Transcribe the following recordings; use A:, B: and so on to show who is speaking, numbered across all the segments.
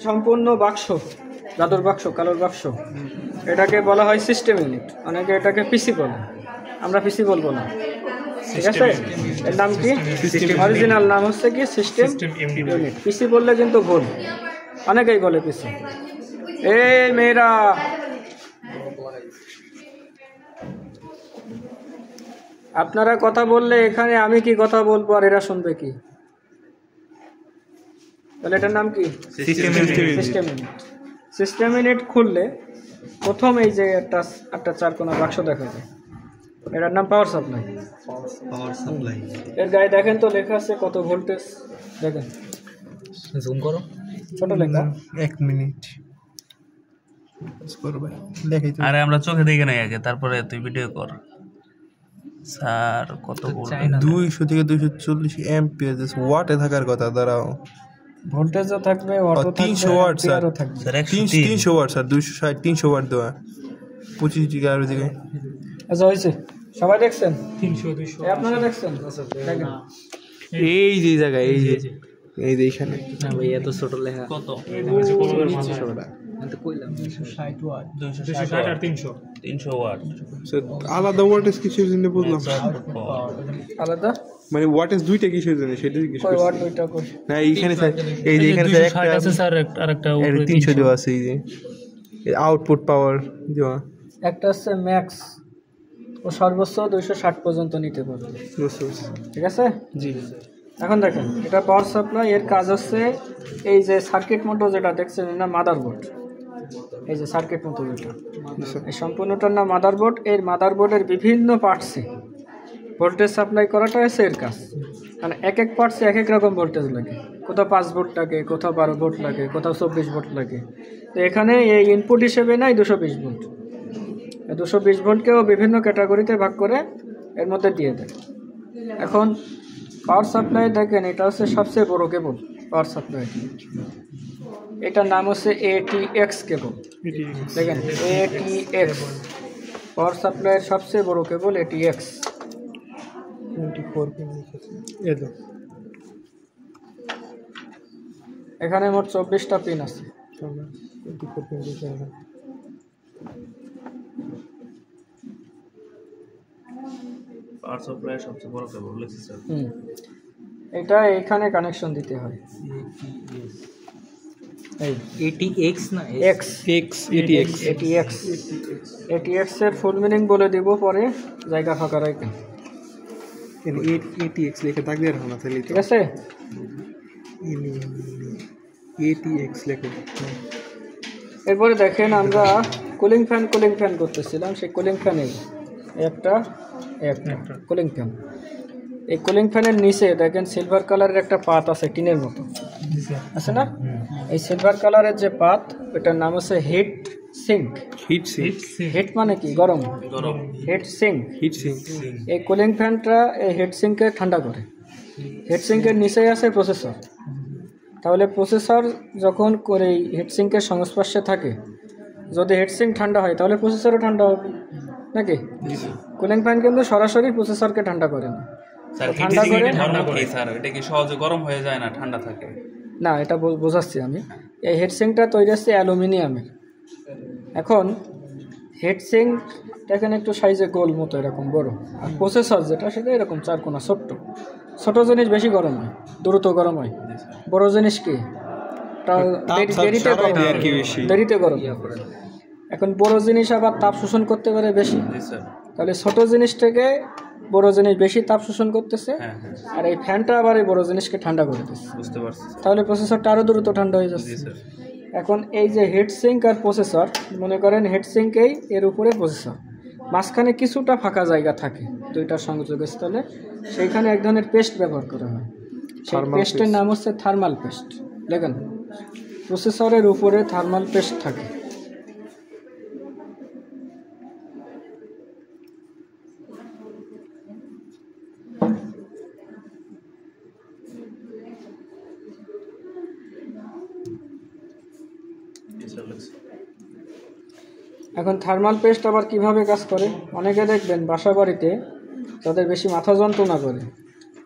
A: সম্পূর্ণ বাক্স, জাদুর বাক্স, কালোর বাক্স, এটাকে বলা হয় সিস্টেম ইউনিট। অনেকে এটাকে পিসি বলে, আমরা পিসি বলবো না, ঠিক আছে? এর নাম কি? অরিজিনাল নাম হচ্ছে কি সিস্টেম ইউনিট। পিসি বললে কিন্তু ভুল, অনেকেই বলে পিসি। এই মেয়েরা, আপনারা কথা বললে এখানে আমি কি কথা বলবো আর এরা শুনবে কি? তাহলে এটার নাম কি? System unit. সিস্টেম ইউনিট খুললে প্রথম এই যে একটা চারকোনা বাক্স দেখা যায়, এটার নাম পাওয়ার সাপ্লাই। এর গায়ে দেখেন তো লেখা আছে কত ভোল্টেজ, দেখেন, জুম করো, ছোট লেখা।
B: 1 মিনিট
C: আরে আমরা চোখে দেখে নাই আগে, তারপরে তুই ভিডিও কর। স্যার কত বলবো,
B: 200 থেকে 240 অ্যাম্পিয়ার ওয়াটে থাকার কথা। দাঁড়াও,
A: ভোল্টেজও থাকবে, ওয়াটও থাকবে,
B: 300 ওয়াট স্যার,
A: থাকবে।
C: স্যার
B: 300 ওয়াট স্যার, 260 300 ওয়াট দেওয়া 25 ডিগ্রি আর দিকে।
A: আচ্ছা হয়েছে, সবাই দেখছেন? 300 200 আপনারা দেখছেন? দেখেন
B: এই যে জায়গা, এই যে এখানে
A: না ভাই, এত ছোট লেখা
C: কত?
B: ছোটটা
A: আমি তো কইলাম 260 ওয়াট,
C: 260 আর 300 ওয়াট।
B: স্যার আলাদা ওয়াটেজ কিসের জন্য বললাম?
A: আলাদা
B: মানে ওয়াটেজ দুইটা কিসের জন্য সেটা জিজ্ঞেস
A: কই ওয়াট
B: করছি।
A: দুইটা কই?
B: না এইখানে স্যার, এই যে এখানে স্যার একটা
C: আছে স্যার, আরেকটা
B: এর 300 দেওয়া আছে। এই যে আউটপুট পাওয়ার দেওয়া,
A: একটা হচ্ছে ম্যাক্স, ও সর্বোচ্চ 260 পর্যন্ত নিতে পারবে, ঠিক আছে?
B: জি।
A: এখন দেখেন, এটা পাওয়ার সাপ্লাই। এর কাজ হচ্ছে এই যে সার্কিট মোটর যেটা দেখছেন না, মাদারবোর্ড, এই যে সার্কিট মোটর যেটা, এই সম্পূর্ণটার নাম মাদারবোর্ড। এর মাদারবোর্ডের বিভিন্ন পার্টসে ভোল্টেজ সাপ্লাই করাটা হচ্ছে এর কাজ। মানে এক এক পার্টসে এক এক রকম ভোল্টেজ লাগে, কোথাও 5 ভোল্ট লাগে, কোথাও 12 ভোল্ট লাগে, কোথাও 24 ভোল্ট লাগে। তো এখানে এই ইনপুট হিসেবে নাই 220 ভোল্ট। 220 ভোল্টকেও বিভিন্ন ক্যাটাগরিতে ভাগ করে এর মধ্যে দিয়ে দেয়। এখন পাওয়ার সাপ্লাই দেখেন, এটা হচ্ছে সবচেয়ে বড় কেবল পাওয়ার সাপ্লাই। এটার নাম হচ্ছে ATX কেবল। দেখেন ATX পাওয়ার সাপ্লাইয়ের সবচেয়ে বড় কেবল ATX।
B: 24 পিন লিখেছে।
A: এখানে মোট 24টা পিন আছে।
B: 24 পিন লিখেছে।
C: পাওয়ার সাপ্লাই সবচেয়ে বড় কেবল লিখছি স্যার।
A: এটা এখানে কানেকশন দিতে হয়। এই
C: ATX না
A: ATX এর ফুল মিনিং বলে দিব পরে, জায়গা ফাঁকা রাখেন।
B: ATX লিখে দাগ দিয়ে রাখো না তাহলে,
A: ঠিক আছে?
B: ATX লিখে।
A: এরপরে দেখেন, আমরা কুলিং ফ্যান করতেছিলাম, সেই কুলিং ফ্যানে একটা কুলিং ফ্যান। এই কুলিং ফ্যানের নিচে দেখেন সিলভার কালারের একটা পাত আছে, টিনের মতো আছে না? এই সিলভার কালারের যে পাত, এটার নাম হচ্ছে হিট সিঙ্ক। হিট মানে কি? গরম। Hit sync. এই কুলিং ফ্যানটা এই হিট সিঙ্কে ঠান্ডা করে। হিট সিঙ্কের নিচেই আছে প্রসেসর। তাহলে প্রসেসর যখন করে হিট সিঙ্কের সংস্পর্শে থাকে, যদি হিট সিঙ্ক ঠান্ডা হয় তাহলে প্রসেসরও ঠান্ডা হবে নাকি? কুলিং ফ্যান কিন্তু সরাসরি প্রসেসরকে ঠান্ডা করে না, ঠান্ডা করে
C: স্যার। এটা কি সহজে গরম হয়ে যায় না, ঠান্ডা থাকে
A: না? এটা বোঝাচ্ছি আমি। এই হিট সিঙ্কটা তৈরি হচ্ছে অ্যালুমিনিয়ামের। এখন হিট সিঙ্ক দেখেন একটু সাইজে গোল মতো এরকম বড়, আর প্রসেসর যেটা সেটা এরকম চারকোনা ছোট জিনিস বেশি গরম হয়, দ্রুত গরম হয়। বড় জিনিস কি দেরিতে গরম। এখন বড় জিনিস আবার তাপ শোষণ করতে পারে বেশি, তাহলে ছোট জিনিস থেকে বড় জিনিস বেশি তাপ শোষণ করতেছে, আর এই ফ্যানটা আবার এই বড় জিনিসকে ঠান্ডা করে দিচ্ছে।
C: বুঝতে পারছি।
A: তাহলে প্রসেসরটা আরও দ্রুত ঠান্ডা হয়ে যাচ্ছে। এখন এই যে হিট সিঙ্ক আর প্রসেসর, মনে করেন হিট সিঙ্কেই এর উপরে প্রসেসর, মাঝখানে কিছুটা ফাঁকা জায়গা থাকে দুইটার সংযোগস্থলে, সেইখানে এক ধরনের পেস্ট ব্যবহার করা হয়। সেই পেস্টের নাম হচ্ছে থার্মাল পেস্ট। দেখেন প্রসেসরের উপরে থার্মাল পেস্ট থাকে। এখন থার্মাল পেস্ট আবার কিভাবে কাজ করে? অনেকে দেখবেন বাসা বাড়িতে যাদের বেশি মাথা যন্ত্রণা করে,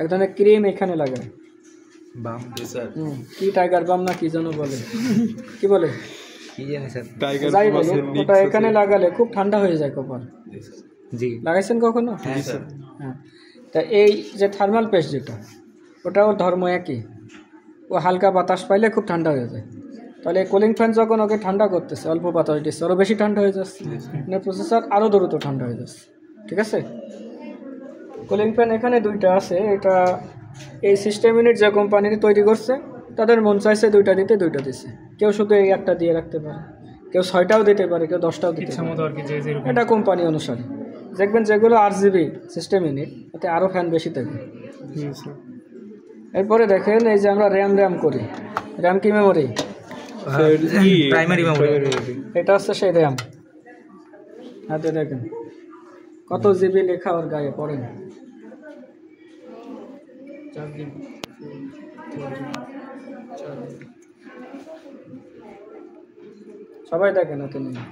A: এক ধরনের ক্রিম এখানে লাগায়,
B: বাম স্যার
A: কি টাইগার বাম না কি যেন বলে, কি বলে
B: কি জানি স্যার টাইগার
A: যাই বলো, ওটা এখানে লাগালে খুব ঠান্ডা হয়ে যায় কপাল।
B: জি
A: লাগাইছেন কখনো?
B: হ্যাঁ স্যার
A: হ্যাঁ, তা এই যে থার্মাল পেস্ট যেটা, ওটাও ধর্ম একই, ও হালকা বাতাস পাইলে খুব ঠান্ডা হয়ে যায়। তাহলে কুলিং ফ্যান যখন ওকে ঠান্ডা করতেছে, অল্প বাতাস দিচ্ছে, আরও বেশি ঠান্ডা হয়ে যাচ্ছে, মানে প্রসেসর আরও দ্রুত ঠান্ডা হয়ে যাচ্ছে। ঠিক আছে, কুলিং ফ্যান এখানে দুইটা আছে। এটা এই সিস্টেম ইউনিট যে কোম্পানির তৈরি করছে, তাদের মন চাইছে দুইটা দিতে, দুইটা দিছে। কেউ শুধু এই একটা দিয়ে রাখতে পারে, কেউ 6টাও দিতে পারে, কেউ 10টাও দিতে পারে, এটা কোম্পানি অনুসারে। দেখবেন যেগুলো RGB সিস্টেম ইউনিট, এতে আরও ফ্যান বেশি থাকে। এরপরে দেখেন এই যে আমরা র্যাম করি, র্যাম কি মেমোরি?
B: Primary memory.
A: এটা হচ্ছে সেই র্যাম। হাতে দেখেন কত জিবি লেখা ওর গায়ে, পড়েন 4 GB। সবাই দেখেন হাতে নিয়ে।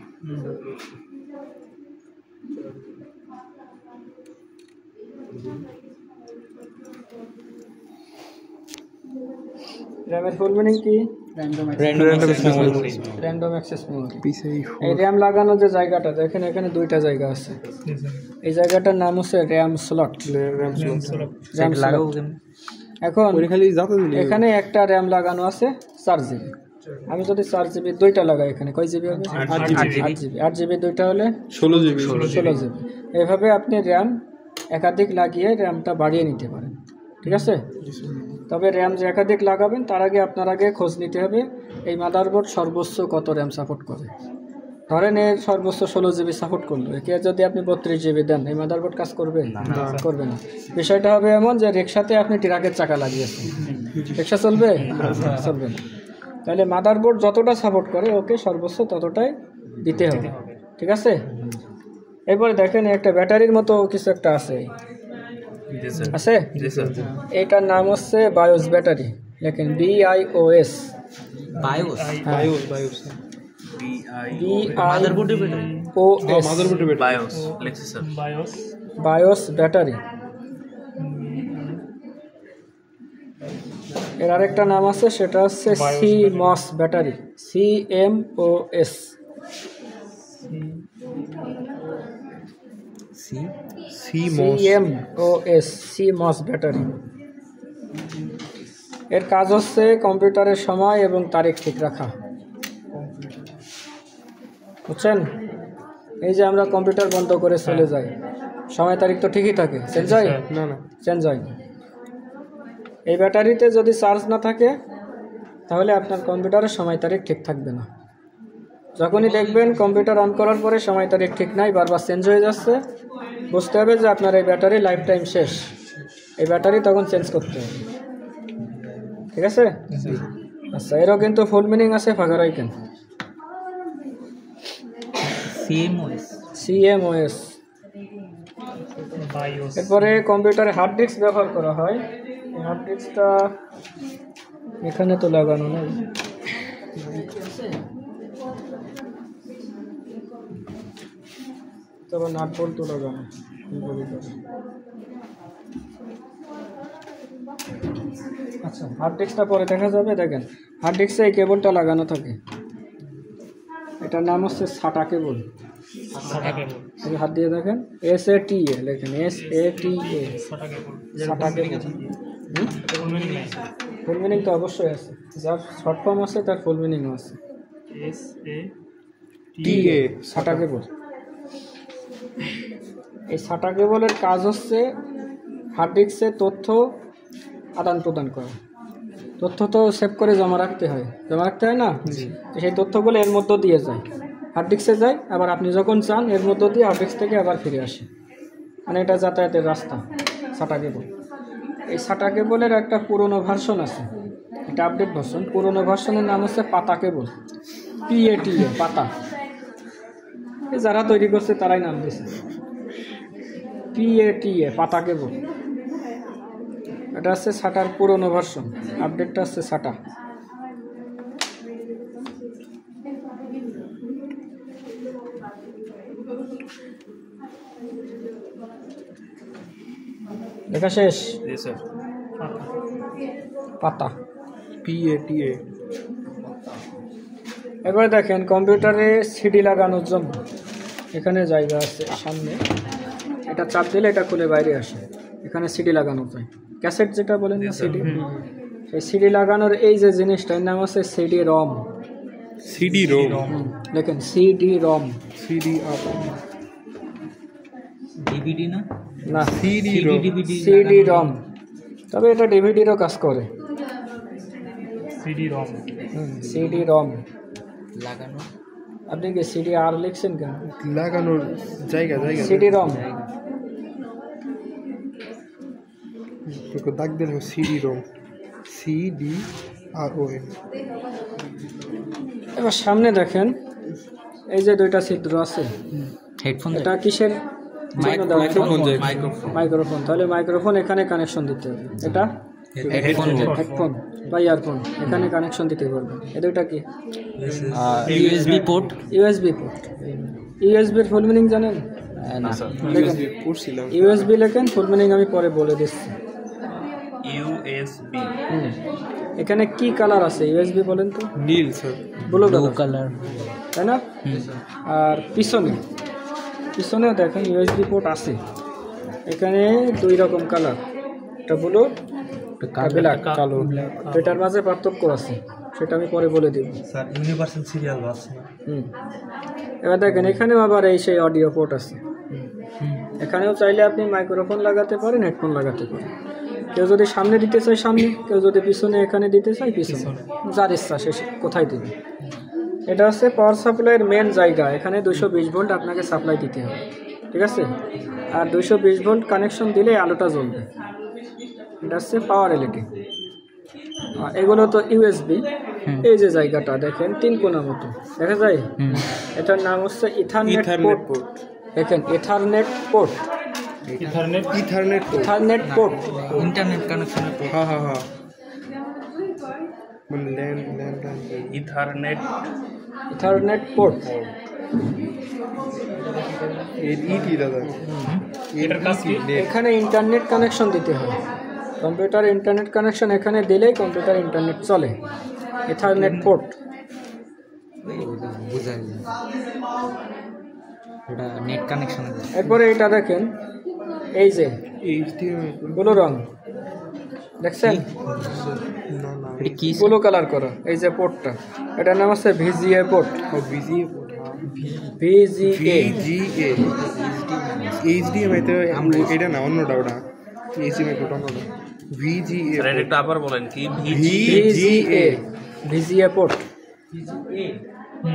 A: র্যামের ফুল মিনিং কি? Random access memory. এই র্যাম লাগানো যে জায়গাটা দেখেন, এখানে দুইটা জায়গা আছে। এই জায়গাটার নাম হচ্ছে র্যাম স্লট। এখন এখানে একটা র্যাম লাগানো আছে 4 GB। আমি যদি 4 GB দুইটা লাগাই, এখানে কয় জিবি হবে? 8 GB দুইটা হলে 16 GB। এভাবে আপনি র্যাম একাধিক লাগিয়ে র্যামটা বাড়িয়ে নিতে পারেন। ঠিক আছে, তবে র্যাম যে একাধিক লাগাবেন তার আগে আপনার খোঁজ নিতে হবে এই মাদারবোর্ড সর্বোচ্চ কত র্যাম সাপোর্ট করে। ধরেন এর সর্বোচ্চ 16 GB সাপোর্ট করলো, একে যদি আপনি 32 GB দেন, এই মাদারবোর্ড কাজ করবে? করবে না। বিষয়টা হবে এমন যে রিক্সাতে আপনি ট্রাকের চাকা লাগিয়েছেন, রিক্সা চলবে? চলবে না। তাহলে মাদারবোর্ড যতটা সাপোর্ট করে ওকে সর্বোচ্চ ততটাই দিতে হবে। ঠিক আছে, এরপরে দেখেন একটা ব্যাটারির মতো কিছু একটা আছে, আছে এটার নাম হচ্ছে বায়োস ব্যাটারি। লেখেন BIOS। Bias battery. এর আরেকটা নাম আছে, সেটা হচ্ছে CMOS battery, CMOS। CMOS battery. এর কাজ হচ্ছে কম্পিউটারের সময় এবং তারিখ ঠিক রাখা। বুঝছেন? এই যে আমরা কম্পিউটার বন্ধ করে চলে যাই, সময় তারিখ তো ঠিকই থাকে, চেঞ্জ হয় না? চেঞ্জ হয় না। এই ব্যাটারিতে যদি চার্জ না থাকে তাহলে আপনার কম্পিউটারের সময় তারিখ ঠিক থাকবে না। যখনই দেখবেন কম্পিউটার অন করার পরে সময় তারিখ ঠিক নাই, বারবার চেঞ্জ হয়ে যাচ্ছে, বুঝতে হবে যে আপনার এই ব্যাটারি লাইফ টাইম শেষ। এই ব্যাটারি তখন চেঞ্জ করতে হবে। ঠিক আছে, আচ্ছা, এরও কিন্তু ফুল মিনিং আছে, ফাঁকারাই কেন? CMOS। এরপরে কম্পিউটারে হার্ড ডিস্ক ব্যবহার করা হয়। হার্ড ডিস্কটা এখানে তো লাগানো নেই, তবে নাট বল্ট তো লাগানো। আচ্ছা, হার্ড ডিস্কটা পরে দেখা যাবে। দেখেন হার্ড ডিস্কে এই কেবলটা লাগানো থাকে, এটার নাম হচ্ছে SATA কেবল। হাত দিয়ে দেখেন, SATA লেখেন, SATA, SATA কেবল। ফুল মিনিং তো অবশ্যই আছে, যার শর্ট ফর্ম আছে তার ফুল মিনিংও আছে, SATA কেবল। এই SATA কেবলের কাজ হচ্ছে হার্ড ডিস্কে তথ্য আদান প্রদান করা। তথ্য তো সেভ করে জমা রাখতে হয় না? সেই তথ্যগুলো এর মধ্য দিয়ে যায়, হার্ড ডিস্কে যায়, আবার আপনি যখন চান এর মধ্য দিয়ে হার্ড ডিস্ক থেকে আবার ফিরে আসে, মানে এটা যাতায়াতের রাস্তা SATA কেবল। এই SATA কেবলের একটা পুরনো ভার্সন আছে, এটা আপডেট ভার্সন। পুরনো ভার্সনের নাম হচ্ছে পাতা কেবল, PATA, পাতা। যারা তৈরি করছে তারাই নাম দিয়েছে PATA, পাতা কেবল। এটা হচ্ছে SATAর পুরনো ভার্সন, আপডেটটা হচ্ছে SATA। লেখা শেষ? পাতা।
B: PATA।
A: এবার দেখেন কম্পিউটারে সিডি লাগানোর জন্য এখানে জায়গা আছে সামনে, এটা চাপ দিলে এটা খুলে বাইরে আসে, এখানে সিডি লাগানো যায়, ক্যাসেট যেটা বলেন না সিডি, এই সিডি লাগানোর এই যে জিনিসটা এর নাম হচ্ছে সিডি রম।
B: CD-ROM।
A: দেখেন সিডি রম,
C: ডিভিডি না,
A: না
B: CD-ROM।
A: সিডি রম, তবে এটা ডিভিডিরও কাজ করে। সিডি রম
C: লাগানো।
A: আপনি কি সিডি আর লিখছেন কেন?
B: লাগানোর জায়গা
A: সিডি রম
B: দাগ দিলে CD-ROM। CDROM।
A: এবার সামনে দেখেন এই যে দুইটা ছিদ্র আছে,
C: হেডফোন,
A: এটা কিসের
B: মাইক্রোফোন।
A: মাইক্রোফোন। তাহলে মাইক্রোফোন এখানে কানেকশন দিতে হবে, এটা হেডফোন বা ইয়ারফোন এখানে কানেকশন দিতে পারবে। এই দুইটা কি?
C: USB port.
A: USB port. ইউএসবির ফুল মিনিং জানেন? দেখেন
B: পড়ছিলাম।
A: ইউএসবি লেখেন, ফুল মিনিং আমি পরে বলে দিচ্ছি।
C: ইউএসবি
A: এখানে কি কালার আছে ইউএসবি বলেন তো?
B: নীল স্যার।
A: ব্লু
C: কালার,
A: তাই না? আর পিছনেও দেখেন ইউএসবি পোর্ট আছে, এখানে দুই রকম কালার, এটা ব্লু, ব্ল্যাক, কালো। এটার মাঝে পার্থক্য আছে, সেটা আমি পরে বলে দিব
C: স্যার। Universal serial bus.
A: এবার দেখেন এখানেও আবার এই সেই অডিও পোর্ট আছে, এখানেও চাইলে আপনি মাইক্রোফোন লাগাতে পারেন, হেডফোন লাগাতে পারেন। কেউ যদি সামনে দিতে চায় সামনে, কেউ যদি পিছনে এখানে দিতে চায় পিছনে, যার ইচ্ছা সে কোথায় দেবে। এটা হচ্ছে পাওয়ার সাপ্লাইয়ের মেন জায়গা, এখানে 220 ভোল্ট আপনাকে সাপ্লাই দিতে হবে, ঠিক আছে? আর 220 ভোল্ট কানেকশন দিলে আলোটা জ্বলবে। এটা হচ্ছে পাওয়ার এলইডি। এগুলো তো ইউএসবি। এই যে জায়গাটা দেখেন 3 কোণা মতো দেখা যায়, এটার নাম হচ্ছে ইথারনেট পোর্ট। দেখেন Ethernet port, Ethernet port,
C: internet কানেকশনের পোর্ট।
B: হ্যাঁ মানে ল্যান্ড
A: ইথারনেট পোর্ট।
B: ইটি দাদা।
A: এখানে ইন্টারনেট কানেকশন দিতে হয়, কম্পিউটার ইন্টারনেট কানেকশন এখানে দিলেই কম্পিউটার ইন্টারনেট চলে। Ethernet port.
C: এটা নেট কানেকশন।
A: এরপরে এটা দেখেন এই যে ব্লু রং দেখছেন, ব্লু কালার করা এই যে পোর্টটা, এটার নাম হচ্ছে ভিজিএ পোর্ট। ভিজিএ
B: HDMI তো এটা না, অন্যটা ওটা HDMI পোর্ট অন্যটা। VGA
C: এটা আবার বলেন কি?
A: VGA port.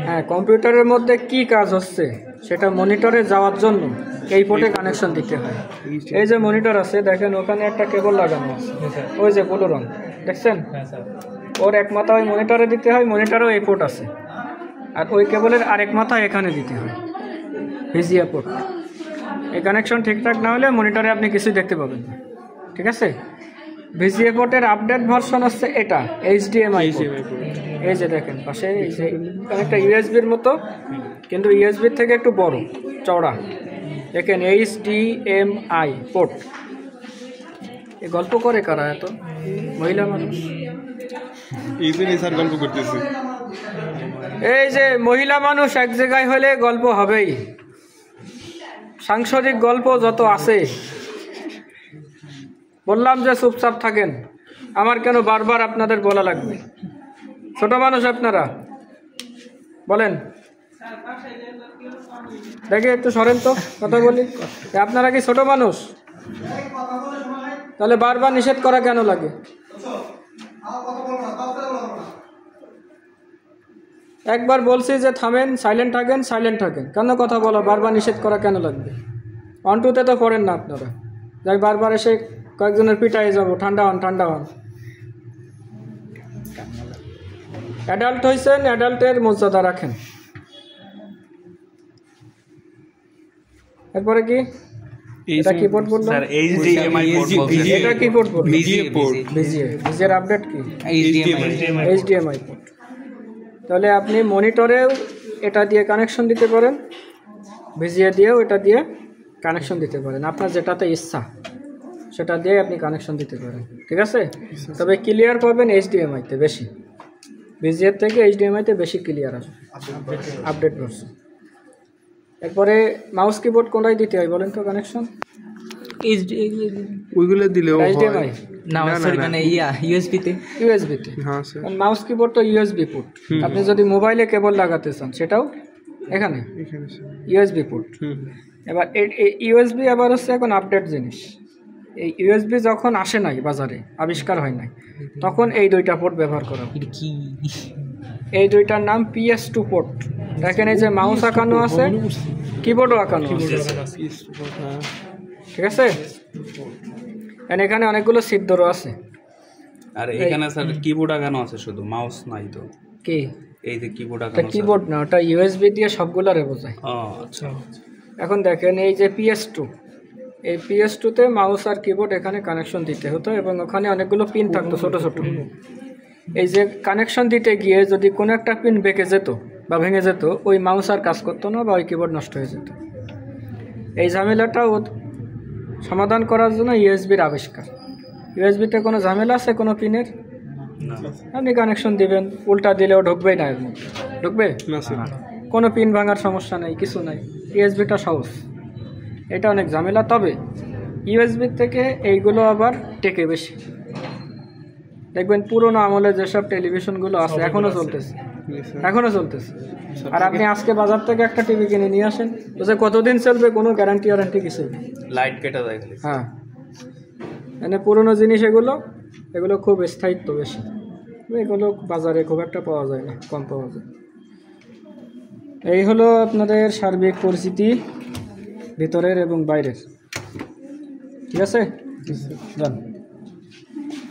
A: হ্যাঁ, কম্পিউটারের মধ্যে কি কাজ হচ্ছে সেটা মনিটরে যাওয়ার জন্য এই পোর্টে কানেকশন দিতে হয়। এই যে মনিটর আছে দেখেন, ওখানে একটা কেবল লাগানো আছে, ওই যে ব্লু রং দেখছেন, ওর এক মাথা ওই মনিটরে দিতে হয়, মনিটরেও এই পোর্ট আছে, আর ওই কেবলের আরেক মাথা এখানে দিতে হয়, ভিজিএ পোর্ট। এই কানেকশন ঠিকঠাক না হলে মনিটরে আপনি কিছুই দেখতে পাবেন না, ঠিক আছে? ভিজিএ পোর্টের আপডেট ভার্সন হচ্ছে এটা HDMI পোর্ট। এই যে দেখেন পাশে এই যে একটা ইউএসবির মতো, কিন্তু ইউএসবির থেকে একটু বড় চওড়া, দেখেন HDMI পোর্ট। এই গল্প করে কারা? এত মহিলা মানুষ।
B: এই যে স্যার গল্প করতেছে।
A: এই যে মহিলা মানুষ এক জায়গায় হলে গল্প হবেই, সাংসারিক গল্প যত আছে। বললাম যে চুপচাপ থাকেন, আমার কেন বারবার আপনাদের বলা লাগবে? ছোট মানুষ আপনারা, বলেন দেখে একটু সরেন তো, কথা বলি। আপনারা কি ছোট মানুষ? তাহলে বারবার নিষেধ করা কেন লাগে? একবার বলছি যে থামেন, সাইলেন্ট থাকেন, কেন কথা বলা বারবার নিষেধ করা কেন লাগবে? 1 2 তে তো পড়েন না আপনারা, যাই বারবার এসে কয়েকজনের পিটাই যাব। ঠান্ডা হন। অ্যাডাল্ট হয়েছেন, অ্যাডাল্টের মর্যাদা রাখেন। এরপরে কি? এটা কি পোর্ট বললাম?
C: স্যার HDMI পোর্ট বলছেন।
A: এটা কি পোর্ট বললাম?
B: VGA port.
A: ভিজিএর আপডেট কি? HDMI port. তাহলে আপনি মনিটরেও এটা দিয়ে কানেকশন দিতে পারেন, ভিজিএ দিয়েও এটা দিয়ে কানেকশন দিতে পারেন, আপনার যেটাতে ইচ্ছা সেটা দিয়ে আপনি কানেকশন দিতে পারেন, ঠিক আছে। তবে ক্লিয়ার পাবেন এইচডিএমআইতে বেশি, ভিজিএর থেকে এইচডিএমআইতে বেশি ক্লিয়ার আসবে আপডেট ভার্সন। এরপরে মাউস কিবোর্ড কোনটায় দিতে হয় বলেন তো কানেকশন?
B: ওইগুলো দিলেও হয়।
A: এইচডিএমআই
D: না সরি মানে ইউএসবি-তে।
A: ইউএসবিতে,
B: হ্যাঁ স্যার,
A: মাউস কিবোর্ড তো ইউএসবি পোর্ট। আপনি যদি মোবাইলে কেবল লাগাতে চান সেটাও এখানে
B: এখানে স্যার।
A: USB port. এবার ইউএসবি আবার হচ্ছে এখন আপডেট জিনিস। এই ইউএসবি যখন আসে নাই বাজারে, আবিষ্কার হয় নাই, তখন এই দুইটা পোর্ট ব্যবহার করা হয়।
D: এটা কি?
A: এই দুইটার নাম PS2 পোর্ট। দেখেন এই যে মাউস আঁকানো আছে, কিবোর্ডও আঁকানো আছে, ঠিক আছে। এখানে অনেকগুলো সিদ্ধরও আছে।
C: আর এখানে স্যার কিবোর্ড আগানো আছে, শুধু মাউস নাই তো।
A: কি
C: এই যে কিবোর্ড
A: এটা
C: আগানো।
A: কিবোর্ড না, ওটা ইউএসবি দিয়ে সবগুলারে বোঝায়।
C: ও আচ্ছা।
A: এখন দেখেন এই যে PS2, এই PS2-তে মাউস আর কিবোর্ড এখানে কানেকশন দিতে হতো এবং ওখানে অনেকগুলো পিন থাকতো ছোট ছোট। এই যে কানেকশন দিতে গিয়ে যদি কোনো একটা পিন বেঁকে যেত বা ভেঙে যেত, ওই মাউস আর কাজ করতো না বা ওই কিবোর্ড নষ্ট হয়ে যেত। এই ঝামেলাটা সমাধান করার জন্য ইউএসবির আবিষ্কার। ইউএসবিতে কোনো ঝামেলা আছে কোনো পিনের? আপনি কানেকশন দিবেন, উল্টা দিলেও ঢুকবেই না, এর মধ্যে ঢুকবে
B: না স্যার,
A: কোনো পিন ভাঙার সমস্যা নেই, কিছু নাই। ইউএসবিটা সহজ, এটা অনেক ঝামেলা। তবে ইউএসবির থেকে এইগুলো আবার টেকে বেশি। দেখবেন পুরোনো আমলে যেসব টেলিভিশনগুলো আছে এখনও চলতেছে, এখনও চলতেছে। আর আপনি আজকে বাজার থেকে একটা টিভি কিনে নিয়ে আসেন, তো যে কতদিন চলবে কোনো গ্যারান্টি ওয়ারেন্টি কিছু নেই।
C: লাইট কেটে যায় খালি।
A: হ্যাঁ, মানে পুরোনো জিনিস এগুলো খুব স্থায়িত্ব বেশি, এগুলো বাজারে খুব একটা পাওয়া যায় না, কম পাওয়া যায়। এই হলো আপনাদের সার্বিক পরিস্থিতি ভিতরের এবং বাইরের, ঠিক আছে। যান।